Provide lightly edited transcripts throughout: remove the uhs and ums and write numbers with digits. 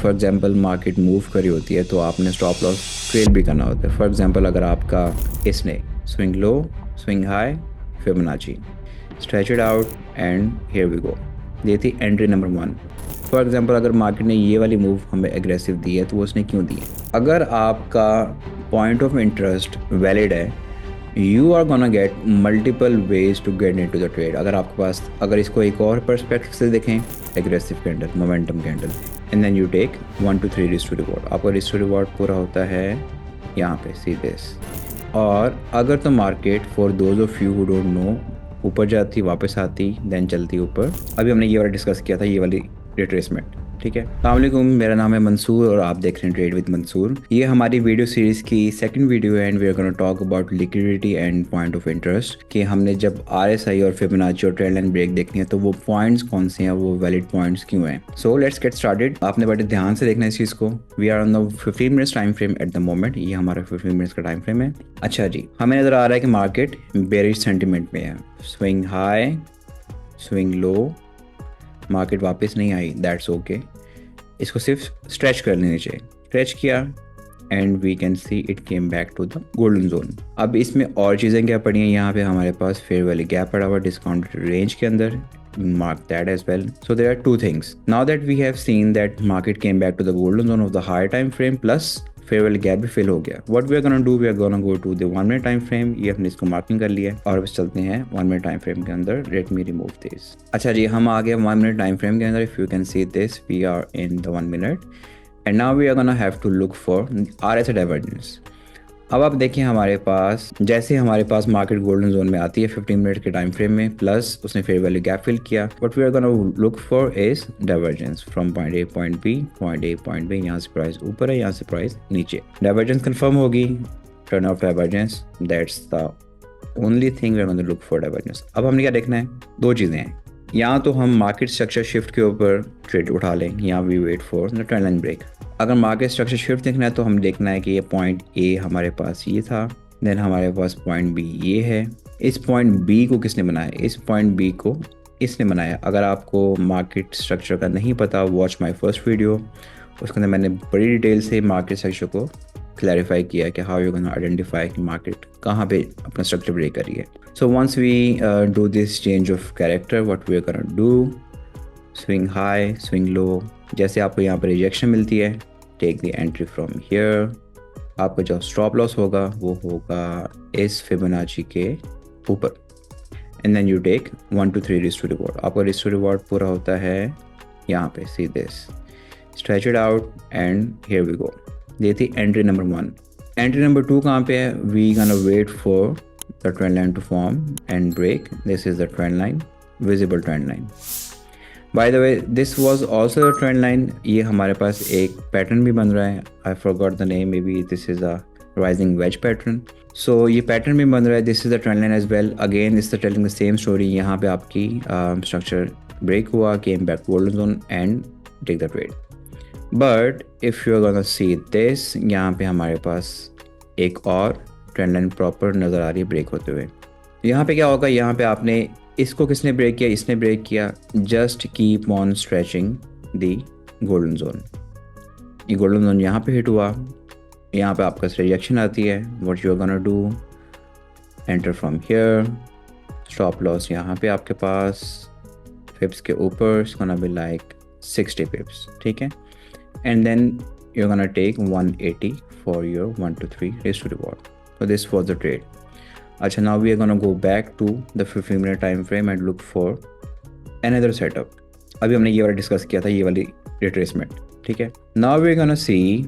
For example market move करी होती है तो आपने स्टॉप लॉस ट्रेल भी करना होता है। फॉर एग्जांपल अगर आपका इसने swing low, swing high, Fibonacci, stretch it out and here we go, ये थी एंट्री नंबर 1। फॉर एग्जांपल अगर मार्केट ने ये वाली मूव हमें एग्रेसिव दी है तो वो उसने क्यों दी है। अगर आपका पॉइंट ऑफ इंटरेस्ट वैलिड है, you are gonna get multiple ways to get into the trade. अगर आपके पास, अगर इसको एक और पर्सपेक्टिव से देखें, aggressive candle, momentum candle, and then you take 1 to 3 risk to reward. आपका रिस्क टू रिवॉर्ड पूरा होता है यहाँ पे, सी दिस। और अगर तो market for those of you who don't know ऊपर जाती, वापस आती, देन चलती ऊपर, अभी हमने ये वाला डिस्कस किया था, ये वाली रिट्रेसमेंट, ठीक है। अस्सलाम वालेकुम, मेरा नाम है मंसूर और आप देख रहे हैं ट्रेड विद मंसूर। ये हमारी वीडियो सीरीज की सेकंड वीडियो है and we are gonna talk about liquidity and point of interest, कि हमने जब RSI और फिबोनाची और ट्रेंड लाइन ब्रेक देखनी है तो वो पॉइंट्स कौन से हैं, वो वैलिड पॉइंट्स क्यों हैं। So let's get started. आपने बड़े ध्यान से देखना है इस चीज़ को। We are on the 15 minutes time frame at the moment. ये हमारा 15 मिनट्स का टाइम फ्रेम है। अच्छा जी, हमें नज़र आ रहा है कि मार्केट बेरिश सेंटिमेंट में है। स्विंग हाई, स्विंग लो, मार्केट वापस नहीं आई, दैट्स ओके। इसको सिर्फ स्ट्रेच कर लेने चाहिए। स्ट्रेच किया and we can see it came back to the golden zone. अब इसमें और चीज़ें क्या पड़ी हैं, यहाँ पे हमारे पास फेयर वैल्यू गैप पड़ा हुआ डिस्काउंटेड रेंज के अंदर, mark that as well. So there are two things. Now that we have seen that market came back to the golden zone of the higher time frame plus fair value gap भी fill हो गया, what we are gonna do, we are gonna go to the 1 minute time frame. ये हमने इसको marking कर लिया और अब चलते हैं 1 मिनट टाइम फ्रेम के अंदर। Let me remove this. अच्छा जी, हम आ गए 1 मिनट टाइम फ्रेम के अंदर। If you can see this, we are in the 1 minute and now we are gonna have to look for RSI divergence. अब आप देखिए, हमारे पास जैसे हमारे पास मार्केट गोल्डन जोन में आती है 15 मिनट के टाइम फ्रेम में, प्लस उसने फेयर वैल्यू गैप फिल किया, but we are gonna look for is divergence from point A point B, point A point B. यहाँ से प्राइस ऊपर है, यहाँ से प्राइस नीचे। डाइवर्जेंस कंफर्म होगी, turn off divergence, that's the only thing we are gonna look for divergence. अब हमने क्या देखना है, दो चीज़ें हैं। यहाँ तो हम मार्केट स्ट्रक्चर शिफ्ट के ऊपर ट्रेड उठा लें, यहाँ we wait for the trend line break. अगर मार्केट स्ट्रक्चर शिफ्ट देखना है तो हम देखना है कि ये पॉइंट ए हमारे पास ये था, देन हमारे पास पॉइंट बी ये है। इस पॉइंट बी को किसने बनाया, इस पॉइंट बी को इसने बनाया। अगर आपको मार्केट स्ट्रक्चर का नहीं पता, वॉच माय फर्स्ट वीडियो, उसके अंदर मैंने बड़ी डिटेल से मार्केट स्ट्रक्चर को क्लैरिफाई किया कि हाउ यू कैन आइडेंटिफाई कि मार्केट कहाँ पे अपना स्ट्रक्चर ब्रेक करी है। So once we do this change of character, what we are gonna do, swing high, swing low. जैसे आपको यहाँ पर रिजेक्शन मिलती है, take the entry from here. आपका जो स्टॉप लॉस होगा वो होगा इस फिबोनाची के ऊपर and then you take 1 to 3 risk to reward. आपका रिस्क टू रिवॉर्ड पूरा होता है यहाँ पे, see this, stretch it out and here we go. ये थी एंट्री नंबर 1। एंट्री नंबर 2 कहाँ पे है, we gonna wait for the trend line to form and break. This is the trend line, visible trend line. By the way, this was also the trend line. ये हमारे पास एक pattern भी बन रहा है, I forgot the name, maybe this is a rising wedge pattern. So ये pattern भी बन रहा है, this is the trend line as well. Again is the telling the same story. यहाँ पे आपकी स्ट्रक्चर ब्रेक हुआ, came back golden zone and take the trade. But if you are gonna see this, यहाँ पे हमारे पास एक और ट्रेंड लाइन प्रॉपर नज़र आ रही है ब्रेक होते हुए। यहाँ पे क्या होगा, यहाँ पे आपने इसको किसने ब्रेक किया, इसने ब्रेक किया। Just keep on stretching the golden zone. ये गोल्डन जोन यहाँ पे हिट हुआ, यहाँ पे आपका रिजेक्शन आती है। What you are gonna do, enter from here, stop loss यहाँ पे आपके पास पिप्स के ऊपर, it's gonna be like 60 pips, ठीक है। And then you are gonna take 180 for your 1 to 3 risk to reward. So this was the trade. अच्छा, now we are gonna go back to the 15 minute time frame and look for another setup. अभी हमने ये वाला discuss किया था, ये वाली retracement, ठीक है। Now we are gonna see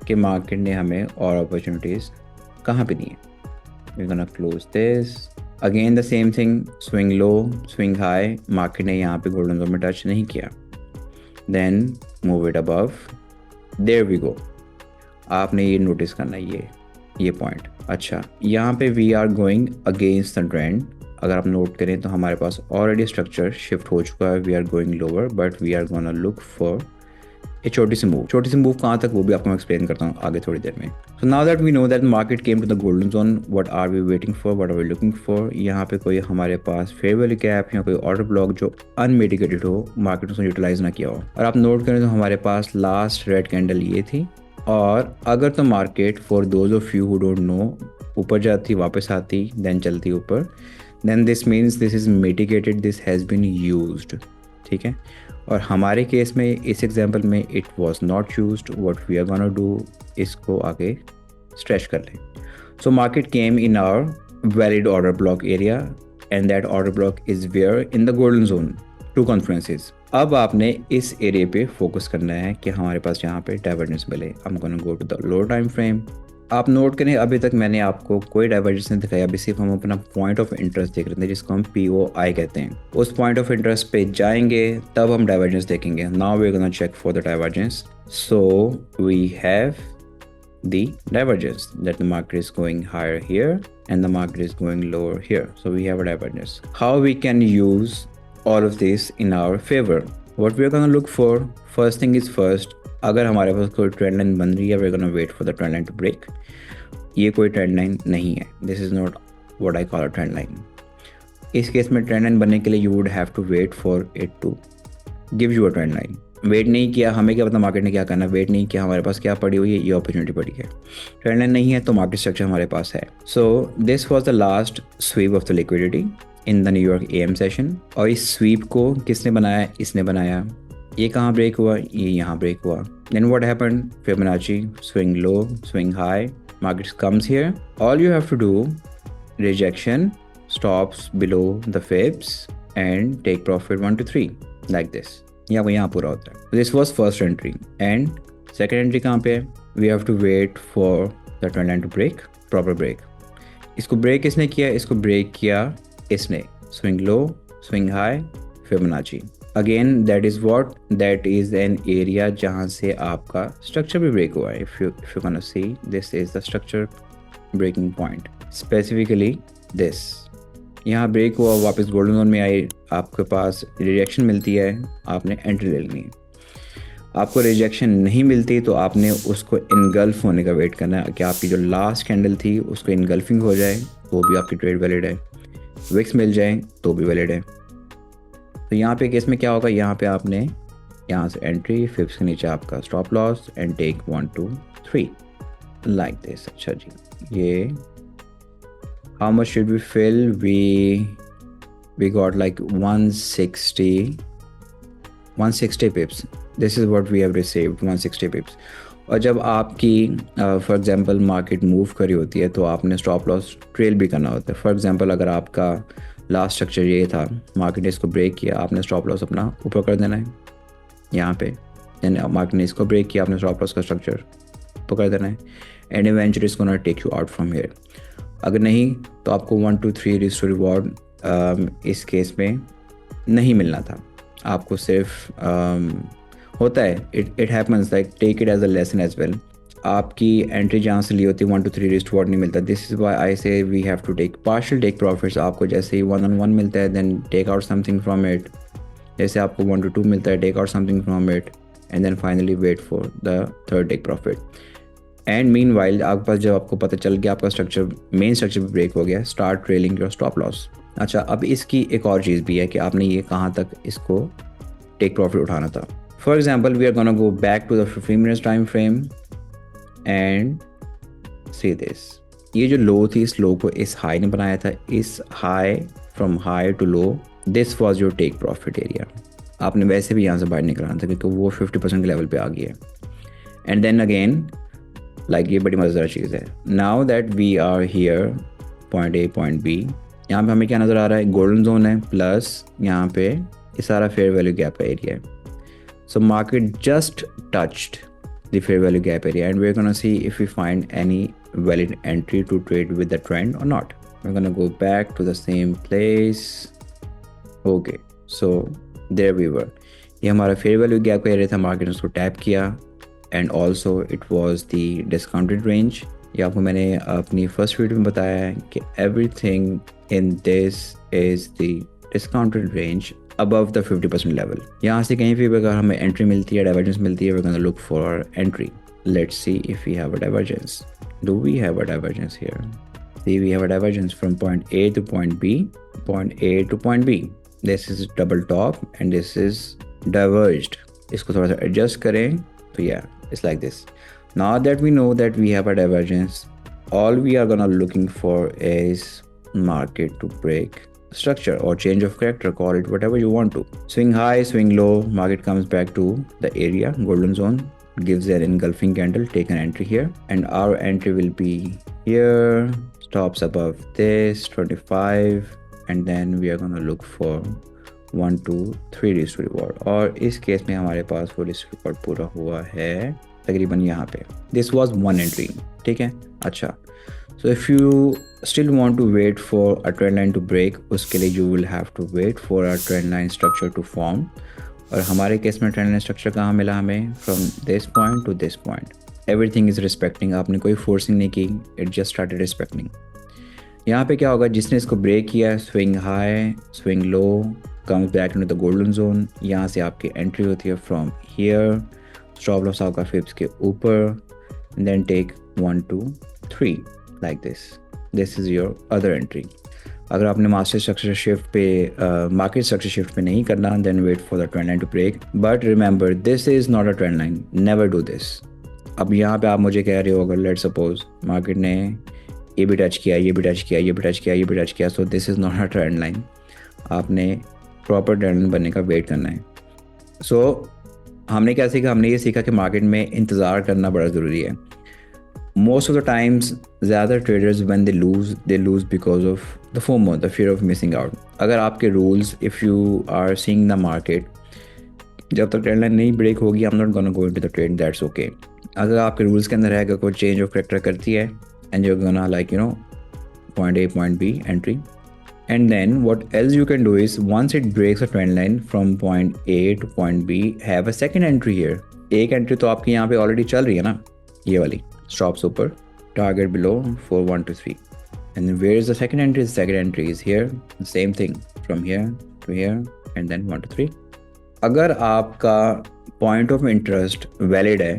कि मार्केट ने हमें और अपॉर्चुनिटीज़ कहाँ पे दी हैं। We are gonna close this. Again the same thing, swing low, swing high. Market ने यहाँ पे गोल्डन जोन में टच नहीं किया। Then move it above. There we go. आपने ये नोटिस करना है, ये पॉइंट। अच्छा, यहाँ पे we are going against the trend. अगर आप नोट करें तो हमारे पास ऑलरेडी स्ट्रक्चर शिफ्ट हो चुका है, we are going lower, but we are gonna look for एक छोटी सी मूव कहाँ तक वो भी आपको मैं एक्सप्लेन करता हूँ आगे थोड़ी देर में। So now that we know that market came to the golden zone, what are we waiting for, what are we looking for. यहाँ पे कोई हमारे पास फेयर वैल्यू गैप या कोई ऑर्डर ब्लॉक जो अनमिटिगेटेड हो, मार्केट उसने यूटिलाइज ना किया हो। और आप नोट करें तो हमारे पास लास्ट रेड कैंडल ये थी, और अगर तो market for those of you who don't know ऊपर जाती वापस आती देन चलती ऊपर, then this means this is mitigated, this has been used. ठीक है, और हमारे केस में इस एग्जांपल में it was not used. What we are gonna do, इसको आगे स्ट्रेच कर लें। So market came in our valid order block area and that order block is where in the golden zone, two confluences. अब आपने इस area पे focus करना है कि हमारे पास यहाँ पे डाइवर्जेंस मिले। I am gonna go to the lower time frame. आप नोट करें अभी तक मैंने आपको कोई डाइवर्जेंस नहीं दिखाया, अभी सिर्फ हम अपना पॉइंट ऑफ इंटरेस्ट देख रहे थे जिसको हम POI कहते हैं। उस पॉइंट ऑफ इंटरेस्ट पे जाएंगे तब हम डाइवर्जेंस देखेंगे। Now we are gonna check for the divergence. So we have the divergence that the market is going higher here and the market is going lower here. So we have a divergence. How we can use all of this in our favor? What we are going to look for, first thing is first, अगर हमारे पास कोई trend line बन रही है, we're going to wait for the trend line to break. ये कोई trend line नहीं है, this is not what I call a trend line. इस केस में ट्रेंड लाइन बनने के लिए you would have to wait for it to give you a trend line. Wait नहीं किया, हमें क्या पता मार्केट ने क्या करना, वेट नहीं किया, हमारे पास क्या पड़ी हुई है, ये अपॉर्चुनिटी पड़ी है। ट्रेंड लाइन नहीं है तो मार्केट स्ट्रक्चर हमारे पास है। So this was the last sweep of the liquidity in the New York AM session. और इस स्वीप को किसने बनाया, इसने बनाया। ये कहाँ ब्रेक हुआ, ये यहाँ ब्रेक हुआ। Then what happened, Fibonacci swing low, swing high, market comes here, all you have to do rejection, stops below the fibs and take profit 1 to 3 like this. यहाँ पूरा होता है। This was first entry and second entry कहाँ पे, we have to wait for the trend line to break, proper break. इसको break किसने किया, इसको ब्रेक किया इसने, swing low, swing high, Fibonacci. Again that is what, that is an area जहाँ से आपका स्ट्रक्चर भी ब्रेक हुआ है। If you can see, this is the structure breaking point, specifically this. यहाँ ब्रेक हुआ, वापस गोल्डन जोन में आई, आपके पास रिजेक्शन मिलती है, आपने एंट्री ले लेनी है। आपको रिजेक्शन नहीं मिलती तो आपने उसको इनगल्फ होने का वेट करना है कि आपकी जो लास्ट कैंडल थी उसको इनगल्फिंग हो जाए तो भी आपकी ट्रेड वैलिड है, विक्स मिल जाए तो भी वैलिड है। तो यहाँ पे केस में क्या होगा, यहाँ पे आपने यहाँ से एंट्री, फिफ्स के नीचे आपका stop loss and take 1 2 3 like this. अच्छा जी, ये how much should we fill, we got like 160 pips. This is what we have received, 160 pips. और जब आपकी फॉर एग्जांपल मार्केट मूव करी होती है तो आपने स्टॉप लॉस ट्रेल भी करना होता है। फॉर एग्जांपल अगर आपका लास्ट स्ट्रक्चर ये था, मार्केट ने इसको ब्रेक किया, आपने स्टॉप लॉस अपना ऊपर कर देना है यहाँ पे। देन मार्केट ने इसको ब्रेक किया, आपने स्टॉप लॉस का स्ट्रक्चर ऊपर कर देना है and eventually it's gonna take you out from here. अगर नहीं तो आपको 1 2 3 रिस्क टू रिवॉर्ड इस केस में नहीं मिलना था। आपको सिर्फ होता है, it happens, like take it as a lesson as well. आपकी एंट्री जहाँ से ली होती है 1 2 3 रिस्क रिवॉर्ड नहीं मिलता। This is why I say we have to take partial take profits. आपको जैसे ही 1 on 1 मिलता है then take out something from it. जैसे आपको 1 to 2 मिलता है, take out something from it and then finally wait for the third take profit. And meanwhile आपके पास जब आपको पता चल गया आपका स्ट्रक्चर, मेन स्ट्रक्चर भी ब्रेक हो गया, start trailing your stop loss. अच्छा, अब इसकी एक और चीज़ भी है कि आपने ये कहाँ तक इसको टेक प्रॉफिट उठाना था। For example we are gonna go back to the 15 minutes time frame and see this. ये जो लो थी, इस लो को इस हाई ने बनाया था, इस high from high to low, this was your take profit area. आपने वैसे भी यहाँ से बाहर निकलना था क्योंकि वो 50% के लेवल पे आ गई है। एंड देन अगेन लाइक ये बड़ी मज़ेदार चीज़ है। Now that we are here point A point B, यहाँ पे हमें क्या नज़र आ रहा है, गोल्डन जोन है प्लस यहाँ पे ये सारा फेयर वैल्यू गैप का एरिया है। So market just touched the fair value gap area and we are gonna see if we find any valid entry to trade with the trend और not. We are gonna go back to the same place. Okay, so there we were. ये हमारा fair value gap का area था, market ने उसको tap किया and also it was the discounted range. ये आपको मैंने अपनी फर्स्ट वीडियो में बताया है कि everything in this is the discounted range above the 50% level. यहाँ से कहीं भी अगर हमें एंट्री मिलती है, डाइवर्जेंस मिलती है, we're going to look for entry. Let's see if we have a divergence. Do we have a divergence here? See, we have a divergence from point A to point B, point A to point B. This is double top and this is diverged. इसको थोड़ा सा adjust करें तो yeah, it's like this. Now that we know that we have a divergence, all we are gonna looking for is market to break structure or change of character, call it whatever you want to. Swing high, swing low, market comes back to the area, golden zone, gives an engulfing candle, take an entry here, and our entry will be here, stops above this 25, and then we are gonna look for 1 2 3 risk to reward. और इस case में हमारे पास वो risk reward पूरा हुआ है तकरीबन यहाँ पे. This was one entry, ठीक है. अच्छा, so if you still want to wait for a trend line to break, उसके लिए you will have to wait for a trend line structure to form. और हमारे केस में ट्रेंड लाइन स्ट्रक्चर कहाँ मिला हमें? From this point two this point. Everything is respecting. आपने कोई फोर्सिंग नहीं की, इट जस्ट स्टार्टेड रिस्पेक्टिंग. यहाँ पे क्या होगा, जिसने इसको ब्रेक किया, swing high, swing low, comes back into the golden zone. यहाँ से आपकी एंट्री होती है फ्रॉम हियर, स्टॉप लॉस आपका फिप्स के ऊपर, then take 1 2 3 like this. This is your other entry. अगर आपने मास्टर स्ट्रक्चर शिफ्ट पे मार्केट स्ट्रक्चर शिफ्ट पे नहीं करना, then wait for the trend line to break. But remember, this is not a trend line, never do this. अब यहाँ पे आप मुझे कह रहे हो, अगर लेट सपोज मार्केट ने ये भी टच किया, ये भी टच किया, ये भी टच किया, ये भी टच किया, so this is not a trend line. आपने प्रॉपर ट्रेंड लाइन बनने का वेट करना है. सो हमने क्या सीखा? हमने ये सीखा कि मार्केट में इंतज़ार करना बड़ा ज़रूरी है. Most of the times, ज़्यादा traders when they lose because of the FOMO, the fear of missing out. अगर आपके rules, if you are seeing the market, जब तक ट्रेंड लाइन नहीं ब्रेक होगी, I'm not gonna go into the trade, that's okay. अगर आपके rules के अंदर है कि कोई change of character करती है, and you're gonna like point A, point B entry, and then what else you can do is once it breaks a trend line from point A to point B, have a second entry here. एक entry तो आपकी यहाँ पे already चल रही है ना, ये वाली. Stop super, target below for 1 to 3. And then where is the second entry? The second entry is here. The same thing from here to here and then 1 to 3. अगर आपका point of interest valid है,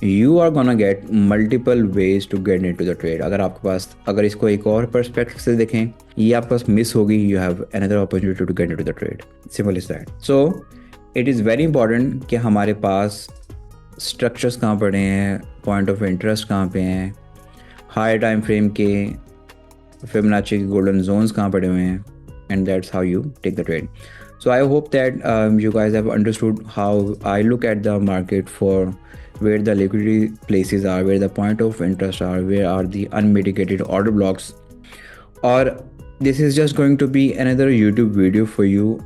you are gonna get multiple ways to get into the trade. अगर आपके पास, अगर इसको एक और perspective से देखें, ये आपके पास miss होगी, you have another opportunity to get into the trade. Simple as that. So it is very important कि हमारे पास स्ट्रक्चर्स कहाँ पड़े हैं, पॉइंट ऑफ इंटरेस्ट कहाँ पे हैं, हाई टाइम फ्रेम के फिबोनाची के गोल्डन जोन्स कहाँ पड़े हुए हैं, and that's how you take the trade. So I hope that you guys have understood how I look at the market for where the liquidity places are, where the point of interest are, where are the unmitigated order blocks. और this is just going to be another YouTube video for you.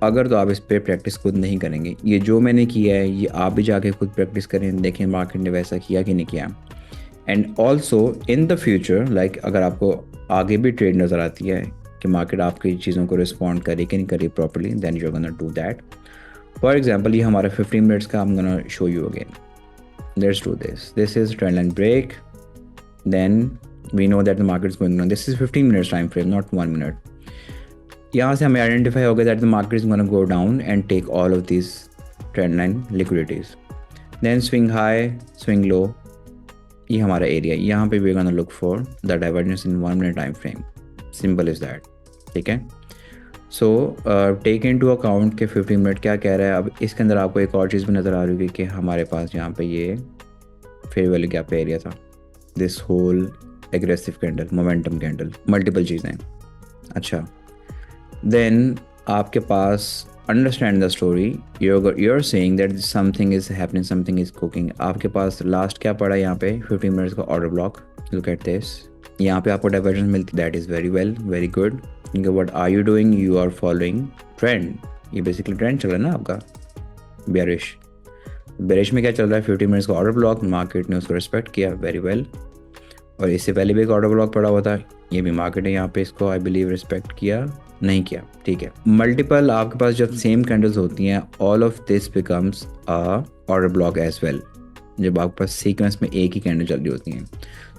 अगर तो आप इस पर practice खुद नहीं करेंगे, ये जो मैंने किया है ये आप भी जाके खुद प्रैक्टिस करें, देखें मार्केट ने वैसा किया कि नहीं किया. And also in the future, like अगर आपको आगे भी ट्रेड नज़र आती है कि मार्केट आपकी चीज़ों को रिस्पॉन्ड करे कि नहीं करे properly, then you are gonna do that. For example, ये हमारा 15 मिनट्स का, I am gonna show you again. Let's do this. This is trend line break, then we know that the market is going on. This is 15 minutes time frame, not 1 minute. यहाँ से हमें identify हो गया that the market is gonna go down and take all of this trend line लिक्विडिटीज. Then swing high, swing low, ये हमारा area. यहाँ पे we gonna look for the divergence in 1 minute time frame. Simple is that, ठीक है. So take into account के 15 minute क्या कह रहा है. अब इसके अंदर आपको एक और चीज़ भी नज़र आ रही होगी कि हमारे पास यहाँ पे ये फेयर वैल्यू गैप पे एरिया था, this whole aggressive candle, momentum candle, multiple चीज़ें. अच्छा, देन आपके पास understand the story, you're saying that something is happening, something is cooking. आपके पास लास्ट क्या पड़ा यहाँ पे 15 मिनट्स का order block. Look at this. यहाँ पे आपको डाइवर्जेंस मिलती, that is very well, very good. What are you doing? You are following trend. ये बेसिकली ट्रेंड चल रहा है ना आपका बेरिश. बेरिश में क्या चल रहा है? 15 मिनट्स का ऑर्डर ब्लॉक, मार्केट ने उसको रिस्पेक्ट किया, वेरी वेल. और इससे पहले भी एक ऑर्डर ब्लॉक पड़ा हुआ था, ये भी मार्केट ने यहाँ पे इसको आई बिलीव रिस्पेक्ट किया, नहीं किया, ठीक है. मल्टीपल आपके पास जब सेम कैंडल्स होती हैं, all of this becomes a order block as well, जब आपके पास सीक्वेंस में एक ही कैंडल चल रही होती हैं.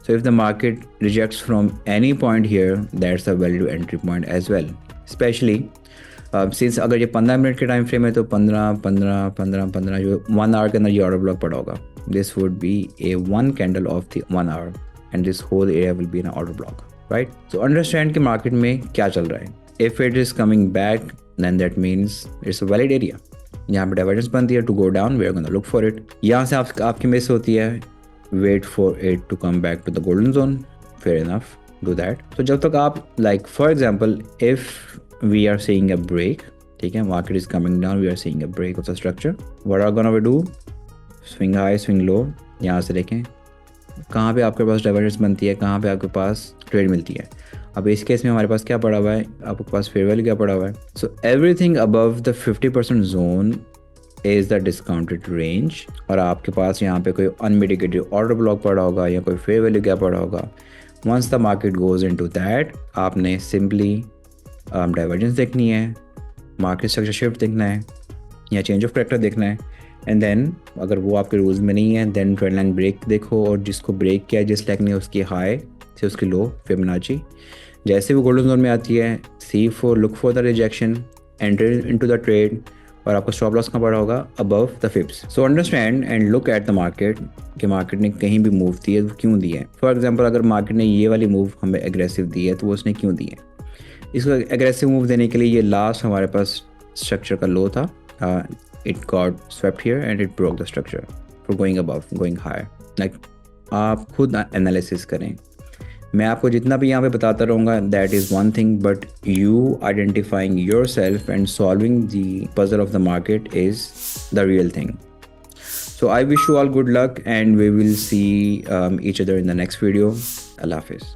So if the market rejects from any point here, that's a valid entry point as well. Especially since अगर ये 15 मिनट के टाइम फ्रेम है तो 15 जो 1 आवर के अंदर ये ऑर्डर ब्लॉक पड़ा होगा. This would be a 1 candle of the 1 hour and this whole area will be in order block, right. So understand कि मार्केट में क्या चल रहा है. If it is coming back then that means it's a valid area. यहाँ पे divergence बनती है to go down, we are gonna look for it. यहाँ से आपकी मिस होती है, wait for it to come back to the golden zone. Fair enough, do that. तो जब तक आप like for example if we are seeing a break, ठीक है, market is coming down, we are seeing a break of the structure, what are gonna we do, swing high swing low. यहाँ से देखें कहाँ पे आपके पास डाइवर्जेंस बनती है, कहाँ पे आपके पास ट्रेड मिलती है. अब इस केस में हमारे पास क्या पड़ा हुआ है, आपके पास फेयर वैल्यू क्या पड़ा हुआ है. So everything above the 50% zone is the discounted range. और आपके पास यहाँ पे कोई अनमिटिगेटेड ऑर्डर ब्लॉक पड़ा होगा या कोई फेयर वैल्यू क्या पड़ा होगा. Once the market goes into that, आपने सिंपली डाइवर्जेंस देखनी है, मार्केट स्ट्रक्चर शिफ्ट देखना है या चेंज ऑफ कैरेक्टर देखना है. एंड देन अगर वो आपके रूल्स में नहीं है देन ट्रेंड लाइन ब्रेक देखो, और जिसको ब्रेक किया जिस लेग ने उसकी हाई से उसकी लो फिबोनाची. जैसे वो गोल्डन जोन में आती है, see for look for the rejection, enter into the trade, और आपको स्टॉप लॉस कहाँ पड़ा होगा, above the fibs. So understand and look at the market कि मार्केट ने कहीं भी मूव दी है तो क्यों दी है. फॉर एग्जांपल अगर मार्केट ने ये वाली मूव हमें एग्रेसिव दी है तो वो उसने क्यों दी है. इसको एग्रेसिव मूव देने के लिए ये लास्ट हमारे पास स्ट्रक्चर का लो था, it got swept here and it broke the structure for going above going higher. Like आप खुद एनालिसिस करें. मैं आपको जितना भी यहाँ पे बताता रहूँगा that is one thing, but you identifying your self and solving the puzzle of the market is the real thing. So I wish you all good luck and we will see each other in the next video. Allah Hafiz.